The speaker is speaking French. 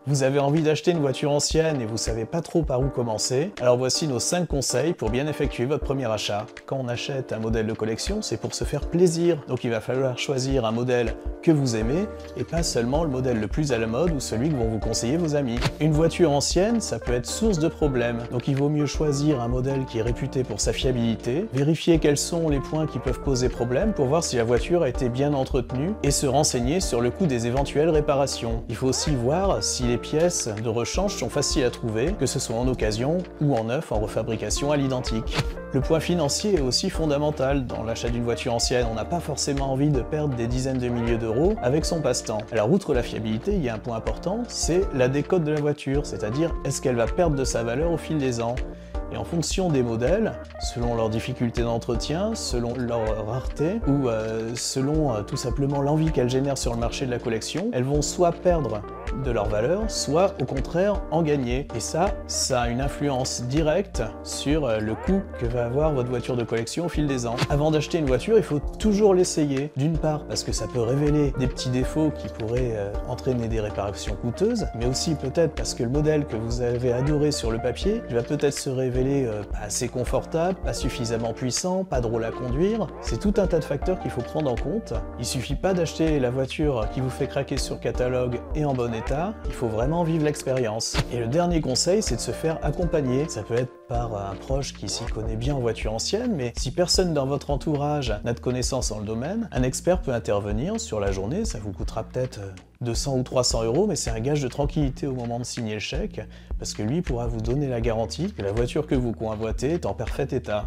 Vous avez envie d'acheter une voiture ancienne et vous savez pas trop par où commencer? Alors voici nos 5 conseils pour bien effectuer votre premier achat. Quand on achète un modèle de collection, c'est pour se faire plaisir. Donc il va falloir choisir un modèle que vous aimez et pas seulement le modèle le plus à la mode ou celui que vont vous conseiller vos amis. Une voiture ancienne, ça peut être source de problèmes. Donc il vaut mieux choisir un modèle qui est réputé pour sa fiabilité, vérifier quels sont les points qui peuvent poser problème pour voir si la voiture a été bien entretenue et se renseigner sur le coût des éventuelles réparations. Il faut aussi voir si les pièces de rechange sont faciles à trouver, que ce soit en occasion ou en neuf en refabrication à l'identique. Le point financier est aussi fondamental. Dans l'achat d'une voiture ancienne, on n'a pas forcément envie de perdre des dizaines de milliers d'euros avec son passe-temps. Alors outre la fiabilité, il y a un point important, c'est la décote de la voiture, c'est-à-dire est-ce qu'elle va perdre de sa valeur au fil des ans. Et en fonction des modèles, selon leur difficulté d'entretien, selon leur rareté, ou selon tout simplement l'envie qu'elles génèrent sur le marché de la collection, elles vont soit perdre de leur valeur, soit au contraire en gagner. Et ça a une influence directe sur le coût que va avoir votre voiture de collection au fil des ans. Avant d'acheter une voiture, il faut toujours l'essayer. D'une part, parce que ça peut révéler des petits défauts qui pourraient entraîner des réparations coûteuses, mais aussi peut-être parce que le modèle que vous avez adoré sur le papier va peut-être se révéler pas assez confortable, pas suffisamment puissant, pas drôle à conduire. C'est tout un tas de facteurs qu'il faut prendre en compte. Il suffit pas d'acheter la voiture qui vous fait craquer sur catalogue et en bon état, il faut vraiment vivre l'expérience. Et le dernier conseil, c'est de se faire accompagner. Ça peut être par un proche qui s'y connaît bien en voiture ancienne, mais si personne dans votre entourage n'a de connaissances dans le domaine, un expert peut intervenir sur la journée, ça vous coûtera peut-être 200 ou 300 euros, mais c'est un gage de tranquillité au moment de signer le chèque, parce que lui pourra vous donner la garantie que la voiture que vous convoitez est en parfait état.